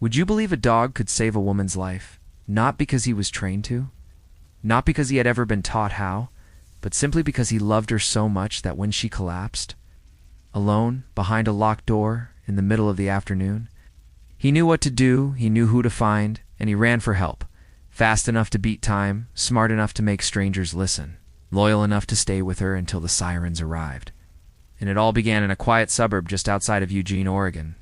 Would you believe a dog could save a woman's life, not because he was trained to, not because he had ever been taught how, but simply because he loved her so much that when she collapsed, alone, behind a locked door, in the middle of the afternoon, he knew what to do, he knew who to find, and he ran for help, fast enough to beat time, smart enough to make strangers listen, loyal enough to stay with her until the sirens arrived. And it all began in a quiet suburb just outside of Eugene, Oregon.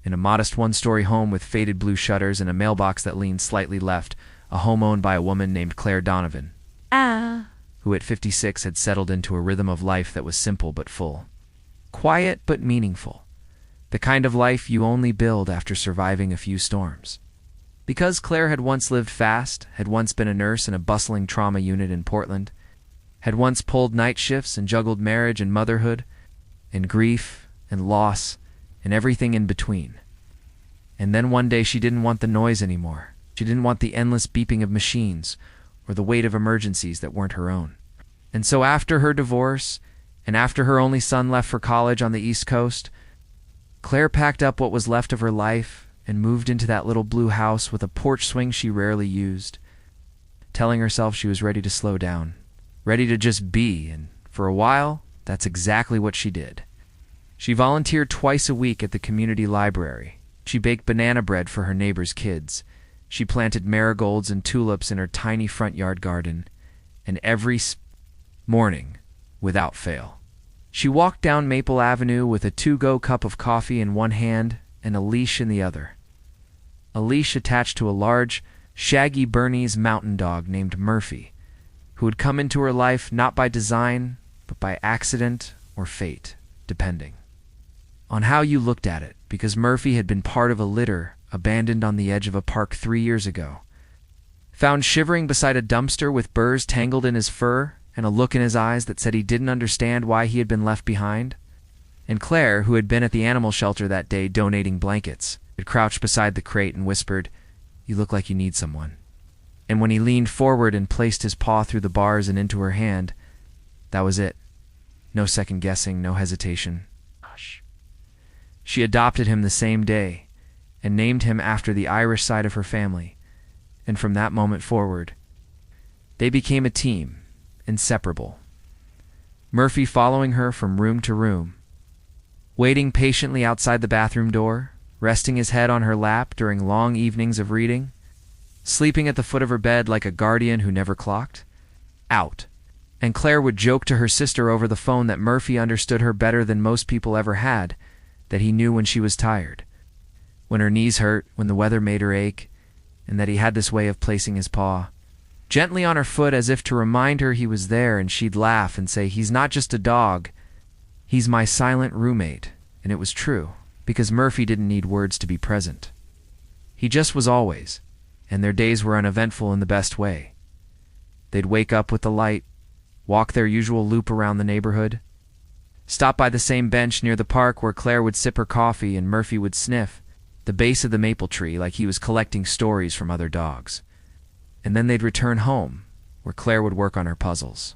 In a modest one-story home with faded blue shutters and a mailbox that leaned slightly left, a home owned by a woman named Claire Donovan, who at 56 had settled into a rhythm of life that was simple but full. Quiet but meaningful. The kind of life you only build after surviving a few storms. Because Claire had once lived fast, had once been a nurse in a bustling trauma unit in Portland, had once pulled night shifts and juggled marriage and motherhood, and grief and loss, and everything in between. And then one day she didn't want the noise anymore. She didn't want the endless beeping of machines or the weight of emergencies that weren't her own. And so after her divorce, and after her only son left for college on the East Coast, Claire packed up what was left of her life and moved into that little blue house with a porch swing she rarely used, telling herself she was ready to slow down, ready to just be, and for a while, that's exactly what she did. She volunteered twice a week at the community library. She baked banana bread for her neighbors' kids. She planted marigolds and tulips in her tiny front yard garden. And every morning, without fail, she walked down Maple Avenue with a to-go cup of coffee in one hand and a leash in the other. A leash attached to a large, shaggy Bernese mountain dog named Murphy, who had come into her life not by design, but by accident or fate, depending on how you looked at it, because Murphy had been part of a litter abandoned on the edge of a park 3 years ago. Found shivering beside a dumpster with burrs tangled in his fur and a look in his eyes that said he didn't understand why he had been left behind. And Claire, who had been at the animal shelter that day donating blankets, had crouched beside the crate and whispered, "You look like you need someone." And when he leaned forward and placed his paw through the bars and into her hand, that was it. No second guessing, no hesitation. Hush. She adopted him the same day and named him after the Irish side of her family, and from that moment forward, they became a team, inseparable. Murphy following her from room to room, waiting patiently outside the bathroom door, resting his head on her lap during long evenings of reading, sleeping at the foot of her bed like a guardian who never clocked. Out. And Claire would joke to her sister over the phone that Murphy understood her better than most people ever had, that he knew when she was tired, when her knees hurt, when the weather made her ache, and that he had this way of placing his paw gently on her foot as if to remind her he was there, and she'd laugh and say, "He's not just a dog, he's my silent roommate." And it was true, because Murphy didn't need words to be present. He just was always, and their days were uneventful in the best way. They'd wake up with the light, walk their usual loop around the neighborhood, stop by the same bench near the park where Claire would sip her coffee and Murphy would sniff the base of the maple tree like he was collecting stories from other dogs. And then they'd return home, where Claire would work on her puzzles,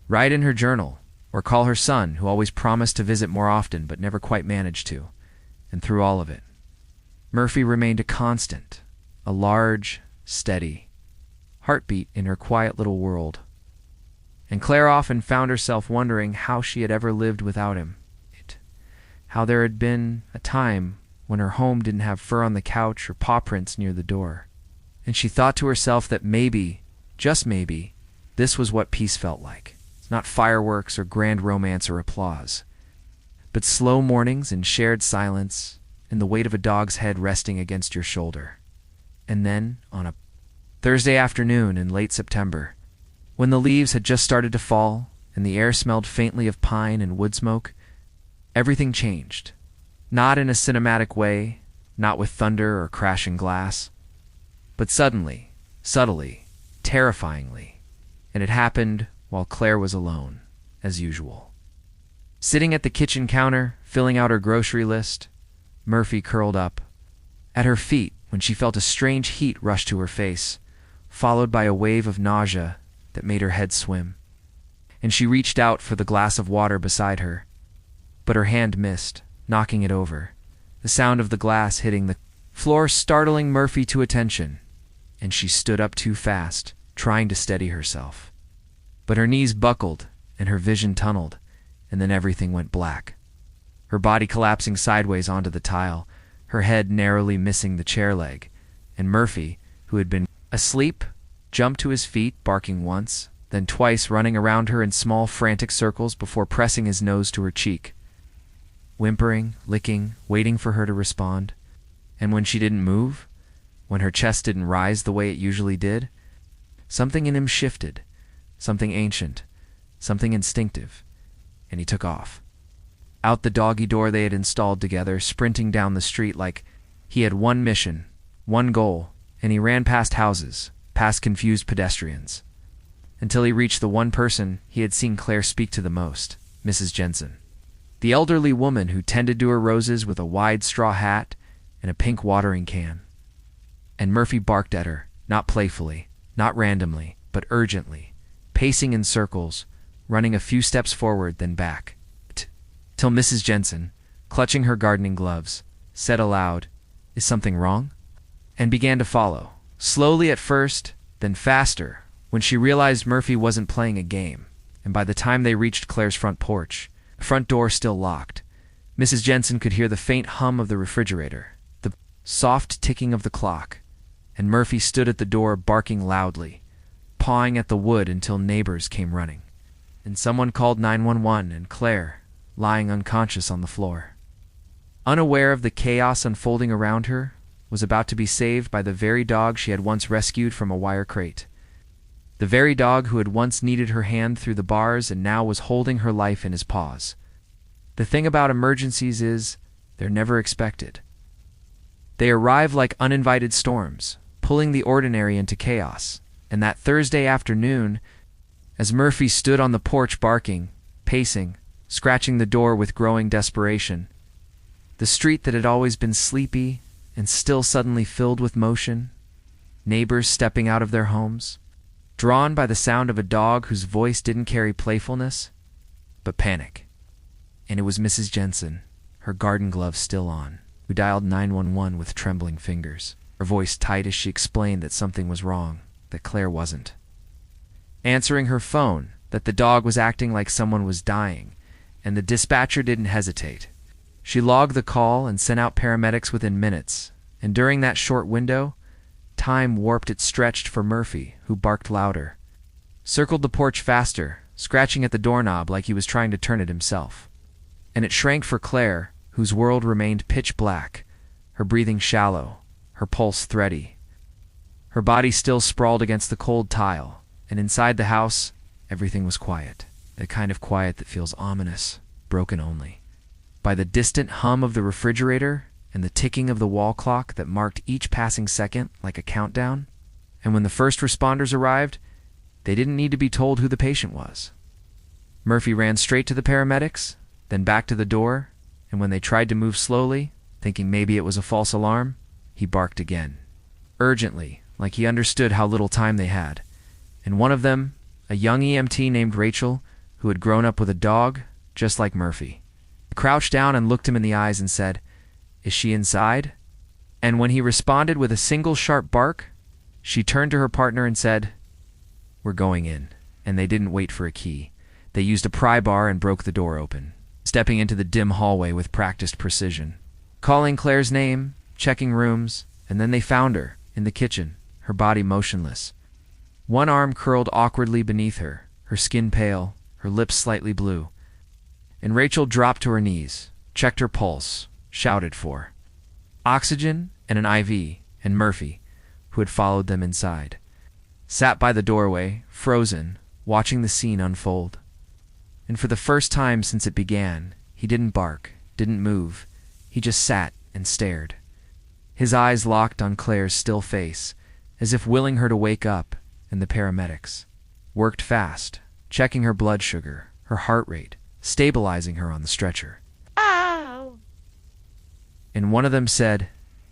write in her journal, or call her son, who always promised to visit more often but never quite managed to. And through all of it, Murphy remained a constant, a large, steady heartbeat in her quiet little world. And Claire often found herself wondering how she had ever lived without him. How there had been a time when her home didn't have fur on the couch or paw prints near the door. And she thought to herself that maybe, just maybe, this was what peace felt like. It's not fireworks or grand romance or applause, but slow mornings and shared silence and the weight of a dog's head resting against your shoulder. And then, on a Thursday afternoon in late September, when the leaves had just started to fall and the air smelled faintly of pine and wood smoke, everything changed. Not in a cinematic way, not with thunder or crashing glass, but suddenly, subtly, terrifyingly, and it happened while Claire was alone, as usual. Sitting at the kitchen counter, filling out her grocery list, Murphy curled up at her feet when she felt a strange heat rush to her face, followed by a wave of nausea that made her head swim. And she reached out for the glass of water beside her, but her hand missed, knocking it over, the sound of the glass hitting the floor startling Murphy to attention, and she stood up too fast, trying to steady herself. But her knees buckled, and her vision tunneled, and then everything went black. Her body collapsing sideways onto the tile, her head narrowly missing the chair leg, and Murphy, who had been asleep, jumped to his feet, barking once, then twice, running around her in small, frantic circles before pressing his nose to her cheek, whimpering, licking, waiting for her to respond. And when she didn't move, when her chest didn't rise the way it usually did, something in him shifted, something ancient, something instinctive, and he took off. Out the doggy door they had installed together, sprinting down the street like he had one mission, one goal, and he ran past houses, past confused pedestrians, until he reached the one person he had seen Claire speak to the most, Mrs. Jensen, the elderly woman who tended to her roses with a wide straw hat and a pink watering can. And Murphy barked at her, not playfully, not randomly, but urgently, pacing in circles, running a few steps forward, then back, till Mrs. Jensen, clutching her gardening gloves, said aloud, "Is something wrong?" and began to follow, slowly at first, then faster, when she realized Murphy wasn't playing a game, and by the time they reached Claire's front porch, the front door still locked, Mrs. Jensen could hear the faint hum of the refrigerator, the soft ticking of the clock, and Murphy stood at the door barking loudly, pawing at the wood until neighbors came running, and someone called 911, and Claire, lying unconscious on the floor, unaware of the chaos unfolding around her, was about to be saved by the very dog she had once rescued from a wire crate. The very dog who had once needed her hand through the bars and now was holding her life in his paws. The thing about emergencies is, they're never expected. They arrive like uninvited storms, pulling the ordinary into chaos. And that Thursday afternoon, as Murphy stood on the porch barking, pacing, scratching the door with growing desperation, the street that had always been sleepy and still suddenly filled with motion, neighbors stepping out of their homes, drawn by the sound of a dog whose voice didn't carry playfulness, but panic. And it was Mrs. Jensen, her garden gloves still on, who dialed 911 with trembling fingers, her voice tight as she explained that something was wrong, that Claire wasn't. Answering her phone, that the dog was acting like someone was dying, and the dispatcher didn't hesitate. She logged the call and sent out paramedics within minutes, and during that short window, time warped its stretched for Murphy, who barked louder, circled the porch faster, scratching at the doorknob like he was trying to turn it himself. And it shrank for Claire, whose world remained pitch black, her breathing shallow, her pulse thready, her body still sprawled against the cold tile, and inside the house, everything was quiet, the kind of quiet that feels ominous, broken only by the distant hum of the refrigerator and the ticking of the wall clock that marked each passing second like a countdown. And when the first responders arrived, they didn't need to be told who the patient was. Murphy ran straight to the paramedics, then back to the door, and when they tried to move slowly, thinking maybe it was a false alarm, he barked again, urgently, like he understood how little time they had. And one of them, a young EMT named Rachel, who had grown up with a dog just like Murphy, crouched down and looked him in the eyes and said, "Is she inside?" And when he responded with a single sharp bark, she turned to her partner and said, "We're going in." And they didn't wait for a key. They used a pry bar and broke the door open, stepping into the dim hallway with practiced precision, calling Claire's name, checking rooms, and then they found her in the kitchen, her body motionless, one arm curled awkwardly beneath her, her skin pale, her lips slightly blue. And Rachel dropped to her knees, checked her pulse, shouted for oxygen and an IV, and Murphy, who had followed them inside, sat by the doorway, frozen, watching the scene unfold. And for the first time since it began, he didn't bark, didn't move. He just sat and stared, his eyes locked on Claire's still face, as if willing her to wake up. And the paramedics worked fast, checking her blood sugar, her heart rate, stabilizing her on the stretcher. Ow! And one of them said,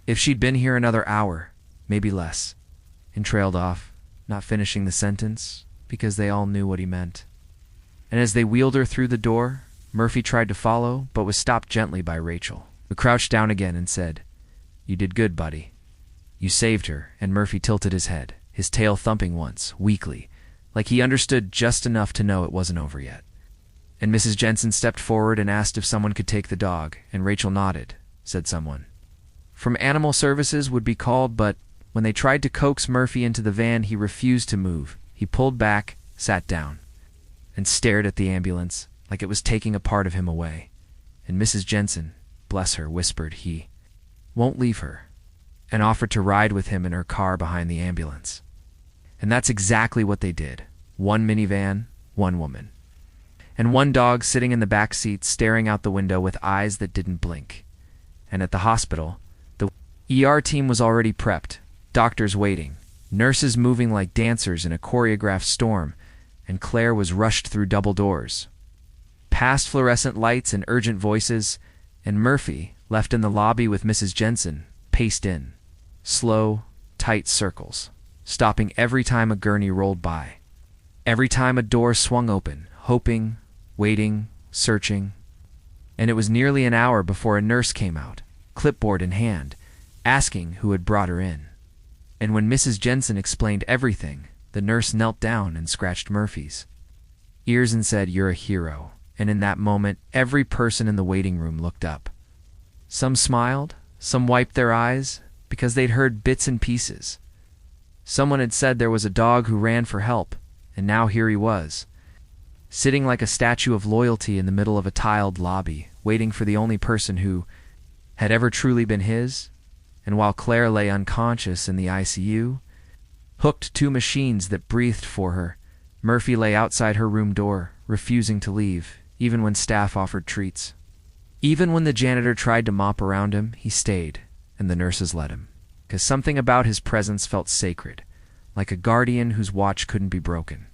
if she'd been here another hour, maybe less, and trailed off, not finishing the sentence, because they all knew what he meant. And as they wheeled her through the door, Murphy tried to follow, but was stopped gently by Rachel, who crouched down again and said, "You did good, buddy. You saved her," and Murphy tilted his head, his tail thumping once, weakly, like he understood just enough to know it wasn't over yet. And Mrs. Jensen stepped forward and asked if someone could take the dog, and Rachel nodded, said someone from Animal Services would be called, but when they tried to coax Murphy into the van, he refused to move. He pulled back, sat down, and stared at the ambulance like it was taking a part of him away. And Mrs. Jensen, bless her, whispered he won't leave her, and offered to ride with him in her car behind the ambulance. And that's exactly what they did. One minivan, one woman, and one dog sitting in the back seat staring out the window with eyes that didn't blink. And at the hospital, the ER team was already prepped, doctors waiting, nurses moving like dancers in a choreographed storm, and Claire was rushed through double doors, past fluorescent lights and urgent voices, and Murphy, left in the lobby with Mrs. Jensen, paced in, slow, tight circles, stopping every time a gurney rolled by, every time a door swung open, hoping, waiting, searching. And it was nearly an hour before a nurse came out, clipboard in hand, asking who had brought her in. And when Mrs. Jensen explained everything, the nurse knelt down and scratched Murphy's ears and said, "You're a hero." And in that moment, every person in the waiting room looked up. Some smiled, some wiped their eyes, because they'd heard bits and pieces. Someone had said there was a dog who ran for help, and now here he was, sitting like a statue of loyalty in the middle of a tiled lobby, waiting for the only person who had ever truly been his. And while Claire lay unconscious in the ICU, hooked to machines that breathed for her, Murphy lay outside her room door, refusing to leave, even when staff offered treats. Even when the janitor tried to mop around him, he stayed, and the nurses let him, because something about his presence felt sacred, like a guardian whose watch couldn't be broken.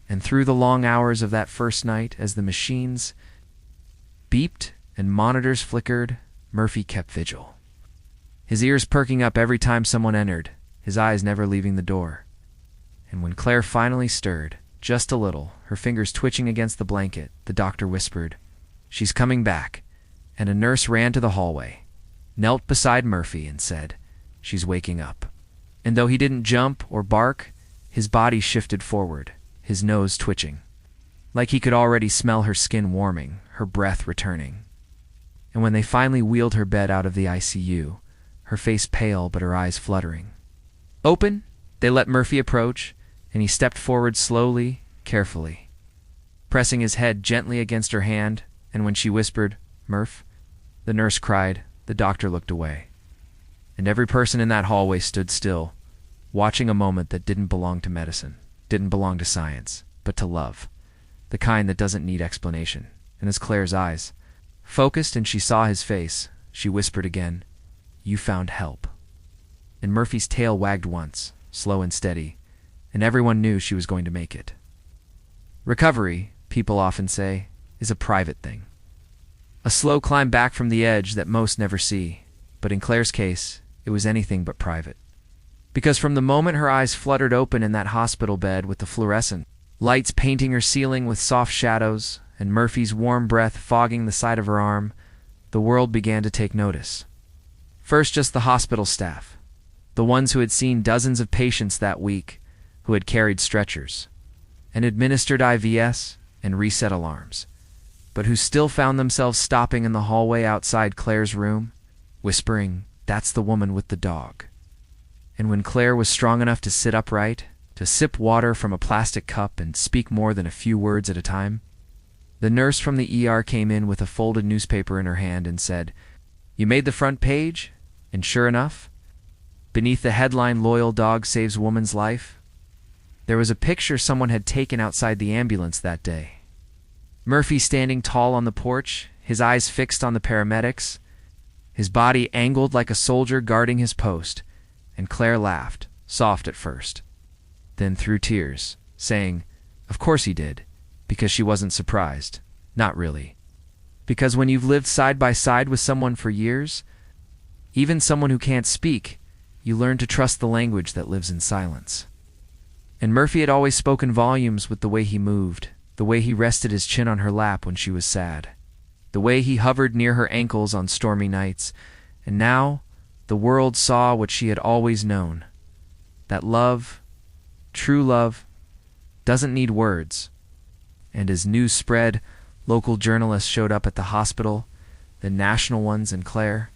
And through the long hours of that first night, as the machines beeped and monitors flickered, Murphy kept vigil, his ears perking up every time someone entered, his eyes never leaving the door. And when Claire finally stirred, just a little, her fingers twitching against the blanket, the doctor whispered, "She's coming back," and a nurse ran to the hallway, knelt beside Murphy and said, "She's waking up." And though he didn't jump or bark, his body shifted forward, his nose twitching, like he could already smell her skin warming, her breath returning. And when they finally wheeled her bed out of the ICU, her face pale but her eyes fluttering open, they let Murphy approach, and he stepped forward slowly, carefully, pressing his head gently against her hand. And when she whispered, "Murph," the nurse cried, the doctor looked away. And every person in that hallway stood still, watching a moment that didn't belong to medicine, didn't belong to science, but to love, the kind that doesn't need explanation. And as Claire's eyes focused and she saw his face, she whispered again, "You found help." And Murphy's tail wagged once, slow and steady, and everyone knew she was going to make it. Recovery, people often say, is a private thing, a slow climb back from the edge that most never see. But in Claire's case, it was anything but private. Because from the moment her eyes fluttered open in that hospital bed with the fluorescent lights painting her ceiling with soft shadows and Murphy's warm breath fogging the side of her arm, the world began to take notice. First, just the hospital staff, the ones who had seen dozens of patients that week, who had carried stretchers and administered IVs and reset alarms, but who still found themselves stopping in the hallway outside Claire's room, whispering, "That's the woman with the dog." And when Claire was strong enough to sit upright, to sip water from a plastic cup and speak more than a few words at a time, the nurse from the ER came in with a folded newspaper in her hand and said, "You made the front page?" And sure enough, beneath the headline, "Loyal Dog Saves Woman's Life," there was a picture someone had taken outside the ambulance that day. Murphy standing tall on the porch, his eyes fixed on the paramedics, his body angled like a soldier guarding his post, and Claire laughed, soft at first, then through tears, saying, "Of course he did," because she wasn't surprised. Not really. Because when you've lived side by side with someone for years, even someone who can't speak, you learn to trust the language that lives in silence. And Murphy had always spoken volumes with the way he moved, the way he rested his chin on her lap when she was sad, the way he hovered near her ankles on stormy nights. And now, the world saw what she had always known, that love, true love, doesn't need words. And as news spread, local journalists showed up at the hospital, the national ones in Claire.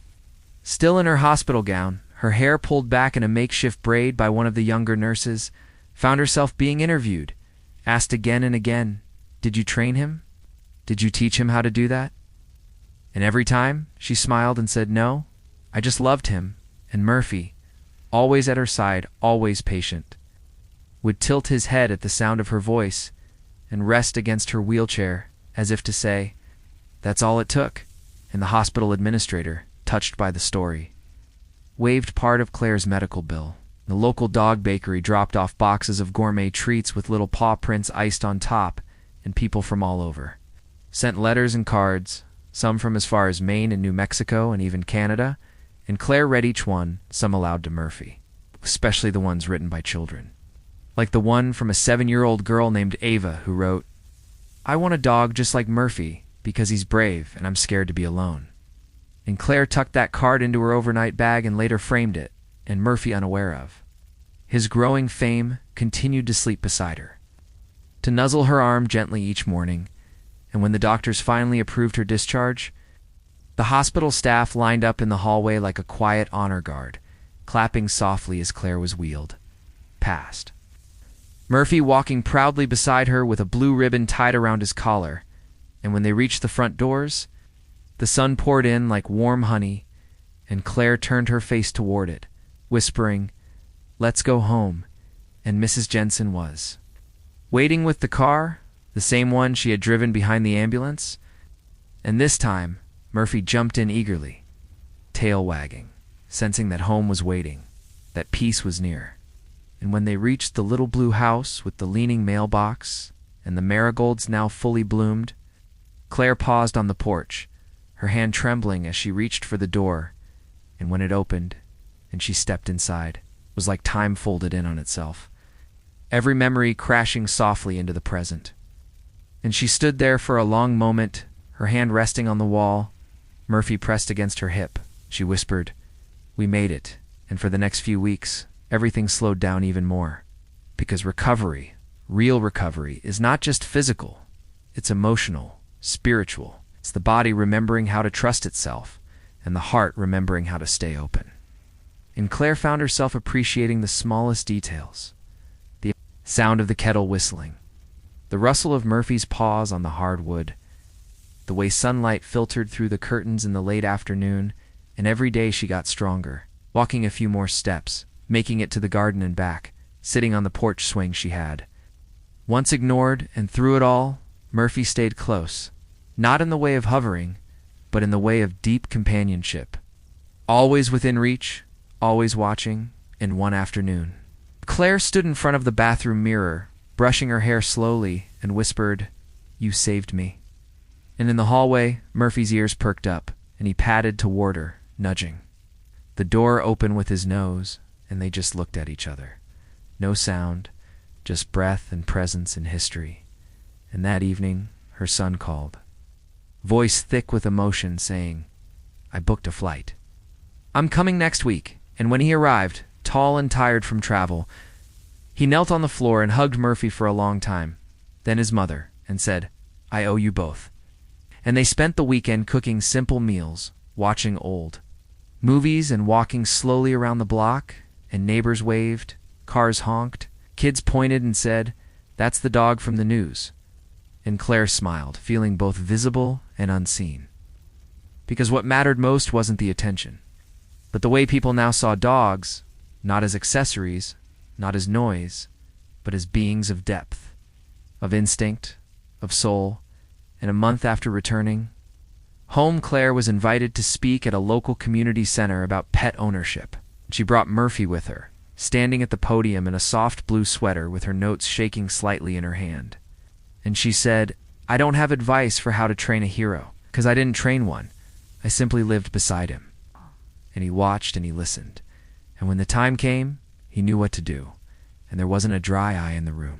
Still in her hospital gown, her hair pulled back in a makeshift braid by one of the younger nurses, found herself being interviewed, asked again and again, "Did you train him? Did you teach him how to do that?" And every time, she smiled and said, "No, I just loved him." And Murphy, always at her side, always patient, would tilt his head at the sound of her voice and rest against her wheelchair as if to say, "That's all it took." And the hospital administrator, touched by the story, waived part of Claire's medical bill. The local dog bakery dropped off boxes of gourmet treats with little paw prints iced on top, and people from all over sent letters and cards, some from as far as Maine and New Mexico and even Canada, and Claire read each one, some aloud to Murphy, especially the ones written by children. Like the one from a 7-year-old girl named Ava who wrote, "I want a dog just like Murphy because he's brave and I'm scared to be alone." And Claire tucked that card into her overnight bag and later framed it, and Murphy unaware of. His growing fame continued to sleep beside her, to nuzzle her arm gently each morning, and when the doctors finally approved her discharge, the hospital staff lined up in the hallway like a quiet honor guard, clapping softly as Claire was wheeled past. Murphy walking proudly beside her with a blue ribbon tied around his collar, and when they reached the front doors, the sun poured in like warm honey, and Claire turned her face toward it, whispering, "Let's go home," and Mrs. Jensen was waiting with the car, the same one she had driven behind the ambulance, and this time Murphy jumped in eagerly, tail wagging, sensing that home was waiting, that peace was near. And when they reached the little blue house with the leaning mailbox and the marigolds now fully bloomed, Claire paused on the porch, her hand trembling as she reached for the door, and when it opened and she stepped inside, it was like time folded in on itself, every memory crashing softly into the present. And she stood there for a long moment, her hand resting on the wall, Murphy pressed against her hip. She whispered, "We made it," and for the next few weeks, everything slowed down even more. Because recovery, real recovery, is not just physical, it's emotional, spiritual. It's the body remembering how to trust itself, and the heart remembering how to stay open. And Claire found herself appreciating the smallest details. The sound of the kettle whistling, the rustle of Murphy's paws on the hard wood, the way sunlight filtered through the curtains in the late afternoon, and every day she got stronger, walking a few more steps, making it to the garden and back, sitting on the porch swing she had. Once ignored, and through it all, Murphy stayed close, not in the way of hovering, but in the way of deep companionship. Always within reach, always watching, and one afternoon, Claire stood in front of the bathroom mirror, brushing her hair slowly, and whispered, "You saved me." And in the hallway, Murphy's ears perked up, and he padded toward her, nudging. The door opened with his nose, and they just looked at each other. No sound, just breath and presence and history. And that evening, her son called, voice thick with emotion, saying, "I booked a flight. I'm coming next week." And when he arrived, tall and tired from travel, he knelt on the floor and hugged Murphy for a long time, then his mother, and said, "I owe you both." And they spent the weekend cooking simple meals, watching old movies and walking slowly around the block, and neighbors waved, cars honked, kids pointed and said, "That's the dog from the news." And Claire smiled, feeling both visible and unseen. Because what mattered most wasn't the attention, but the way people now saw dogs, not as accessories, not as noise, but as beings of depth, of instinct, of soul. And a month after returning home, Claire was invited to speak at a local community center about pet ownership. She brought Murphy with her, standing at the podium in a soft blue sweater with her notes shaking slightly in her hand. And she said, "I don't have advice for how to train a hero, because I didn't train one. I simply lived beside him." And he watched and he listened. And when the time came, he knew what to do, and there wasn't a dry eye in the room.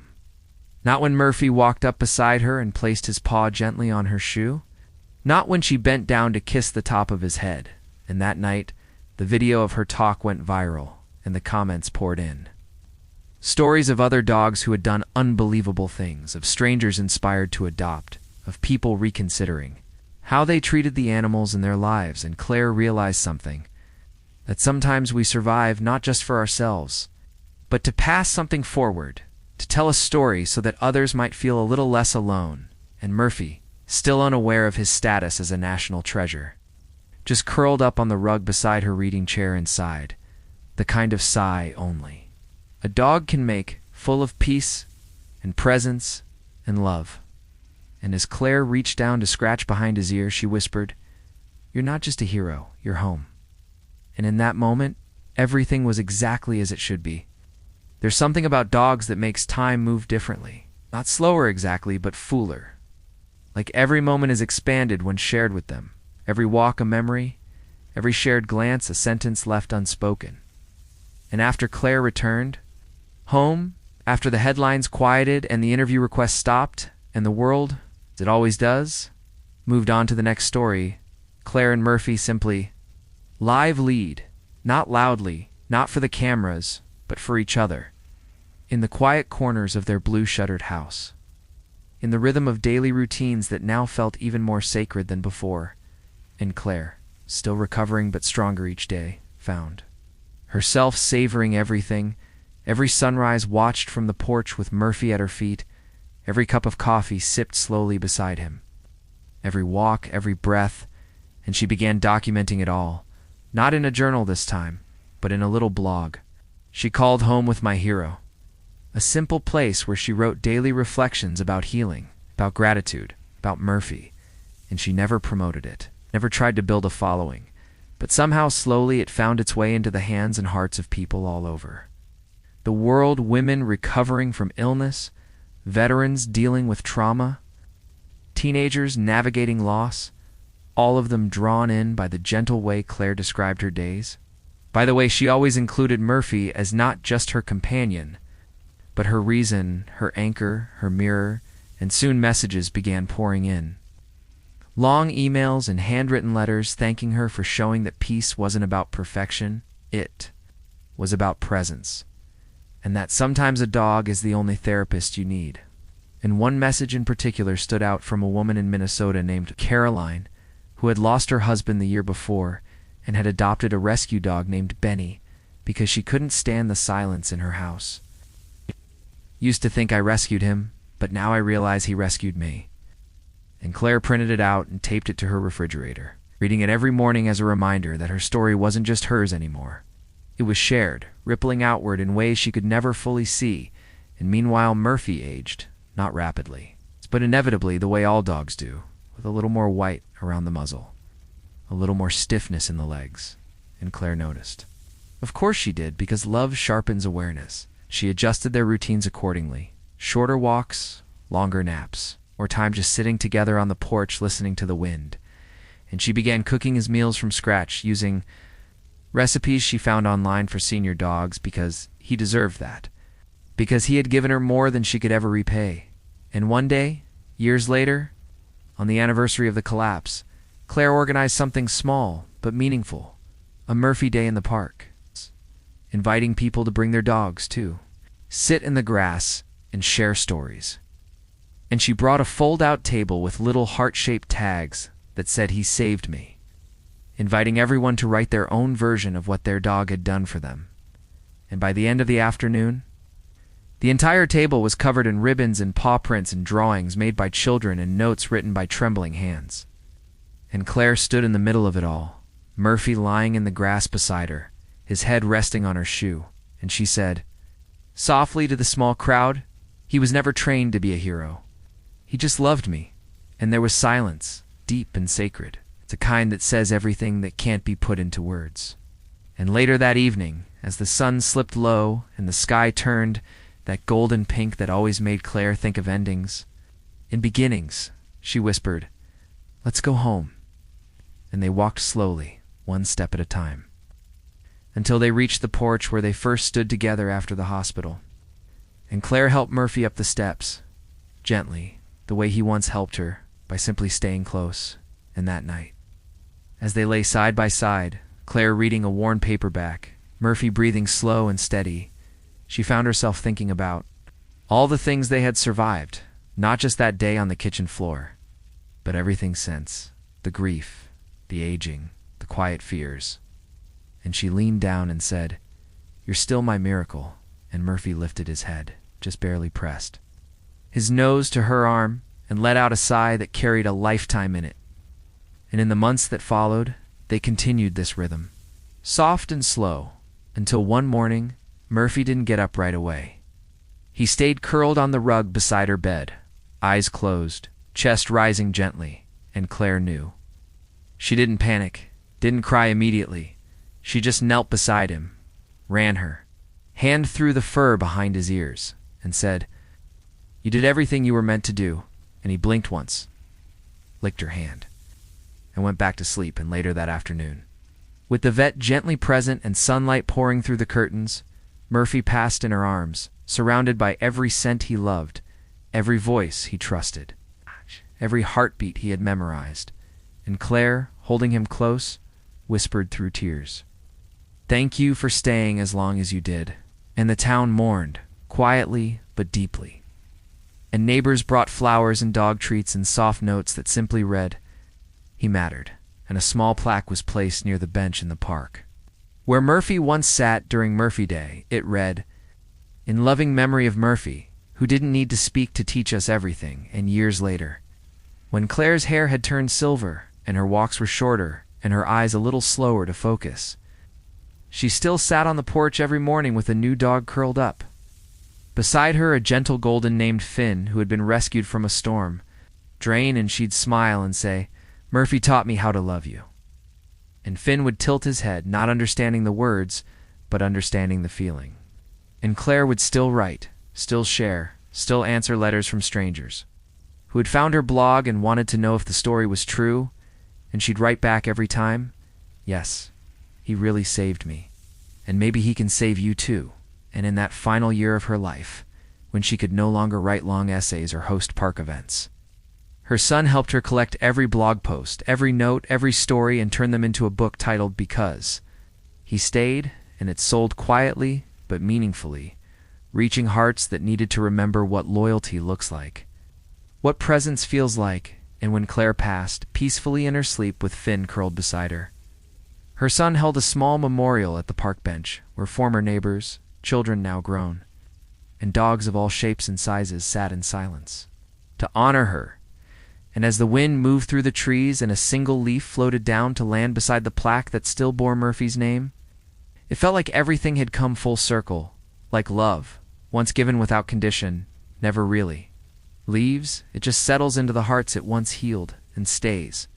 Not when Murphy walked up beside her and placed his paw gently on her shoe. Not when she bent down to kiss the top of his head. And that night, The video of her talk went viral, and the comments poured in. Stories of other dogs who had done unbelievable things, of strangers inspired to adopt, of people reconsidering how they treated the animals in their lives, and Claire realized something, that sometimes we survive not just for ourselves, but to pass something forward, to tell a story so that others might feel a little less alone. And Murphy, still unaware of his status as a national treasure, just curled up on the rug beside her reading chair and sighed, the kind of sigh only a dog can make, full of peace and presence and love. And as Claire reached down to scratch behind his ear, she whispered, "You're not just a hero, you're home." And in that moment, everything was exactly as it should be. There's something about dogs that makes time move differently. Not slower exactly, but fuller. Like every moment is expanded when shared with them. Every walk a memory, every shared glance a sentence left unspoken. And after Claire returned home, after the headlines quieted and the interview requests stopped, and the world, as it always does, moved on to the next story, Claire and Murphy simply live lead, not loudly, not for the cameras, but for each other, in the quiet corners of their blue-shuttered house, in the rhythm of daily routines that now felt even more sacred than before. And Claire, still recovering but stronger each day, found herself savoring everything, every sunrise watched from the porch with Murphy at her feet, every cup of coffee sipped slowly beside him, every walk, every breath, and she began documenting it all, not in a journal this time, but in a little blog. She called Home with My Hero, a simple place where she wrote daily reflections about healing, about gratitude, about Murphy, and she never promoted it, never tried to build a following, but somehow slowly it found its way into the hands and hearts of people all over the world, women recovering from illness, veterans dealing with trauma, teenagers navigating loss, all of them drawn in by the gentle way Claire described her days. By the way, she always included Murphy as not just her companion, but her reason, her anchor, her mirror, and soon messages began pouring in. Long emails and handwritten letters thanking her for showing that peace wasn't about perfection, it was about presence, and that sometimes a dog is the only therapist you need. And one message in particular stood out from a woman in Minnesota named Caroline, who had lost her husband the year before and had adopted a rescue dog named Benny because she couldn't stand the silence in her house. "Used to think I rescued him, but now I realize he rescued me." And Claire printed it out and taped it to her refrigerator, reading it every morning as a reminder that her story wasn't just hers anymore. It was shared, rippling outward in ways she could never fully see, and meanwhile Murphy aged, not rapidly, but inevitably the way all dogs do, with a little more white around the muzzle, a little more stiffness in the legs, and Claire noticed. Of course she did, because love sharpens awareness. She adjusted their routines accordingly. Shorter walks, longer naps, or time just sitting together on the porch listening to the wind. And she began cooking his meals from scratch, using recipes she found online for senior dogs, because he deserved that. Because he had given her more than she could ever repay. And one day, years later, on the anniversary of the collapse, Claire organized something small but meaningful, a Murphy Day in the park, inviting people to bring their dogs too, sit in the grass and share stories. And she brought a fold-out table with little heart-shaped tags that said, "He saved me," inviting everyone to write their own version of what their dog had done for them. And by the end of the afternoon, the entire table was covered in ribbons and paw prints and drawings made by children and notes written by trembling hands. And Claire stood in the middle of it all, Murphy lying in the grass beside her, his head resting on her shoe, and she said, softly to the small crowd, "He was never trained to be a hero. He just loved me." And there was silence, deep and sacred. It's a kind that says everything that can't be put into words. And later that evening, as the sun slipped low and the sky turned that golden pink that always made Claire think of endings, in beginnings, she whispered, "Let's go home." And they walked slowly, one step at a time, until they reached the porch where they first stood together after the hospital. And Claire helped Murphy up the steps, gently, the way he once helped her, by simply staying close. And that night, as they lay side by side, Claire reading a worn paperback, Murphy breathing slow and steady. She found herself thinking about all the things they had survived, not just that day on the kitchen floor, but everything since. The grief, the aging, the quiet fears. And she leaned down and said, "You're still my miracle." And Murphy lifted his head, just barely pressed his nose to her arm, and let out a sigh that carried a lifetime in it. And in the months that followed, they continued this rhythm, soft and slow, until one morning, Murphy didn't get up right away. He stayed curled on the rug beside her bed, eyes closed, chest rising gently, and Claire knew. She didn't panic, didn't cry immediately. She just knelt beside him, ran her hand through the fur behind his ears, and said, "You did everything you were meant to do." And he blinked once, licked her hand, and went back to sleep. And later that afternoon, with the vet gently present and sunlight pouring through the curtains, Murphy passed in her arms, surrounded by every scent he loved, every voice he trusted, every heartbeat he had memorized. And Claire, holding him close, whispered through tears, "Thank you for staying as long as you did." And the town mourned, quietly but deeply. And neighbors brought flowers and dog treats and soft notes that simply read, "He mattered." And a small plaque was placed near the bench in the park, where Murphy once sat during Murphy Day. It read, "In loving memory of Murphy, who didn't need to speak to teach us everything." And years later, when Claire's hair had turned silver, and her walks were shorter, and her eyes a little slower to focus, she still sat on the porch every morning with a new dog curled up. Beside her, a gentle golden named Finn, who had been rescued from a storm drain, and she'd smile and say, "Murphy taught me how to love you." And Finn would tilt his head, not understanding the words, but understanding the feeling. And Claire would still write, still share, still answer letters from strangers who had found her blog and wanted to know if the story was true, and she'd write back every time, "Yes, he really saved me, and maybe he can save you too." And in that final year of her life, when she could no longer write long essays or host park events, her son helped her collect every blog post, every note, every story, and turn them into a book titled Because. He stayed, and it sold quietly but meaningfully, reaching hearts that needed to remember what loyalty looks like, what presence feels like. And when Claire passed, peacefully in her sleep with Finn curled beside her, her son held a small memorial at the park bench where former neighbors, children now grown, and dogs of all shapes and sizes sat in silence to honor her. And as the wind moved through the trees and a single leaf floated down to land beside the plaque that still bore Murphy's name, it felt like everything had come full circle, like love, once given without condition, never really leaves. It just settles into the hearts it once healed and stays,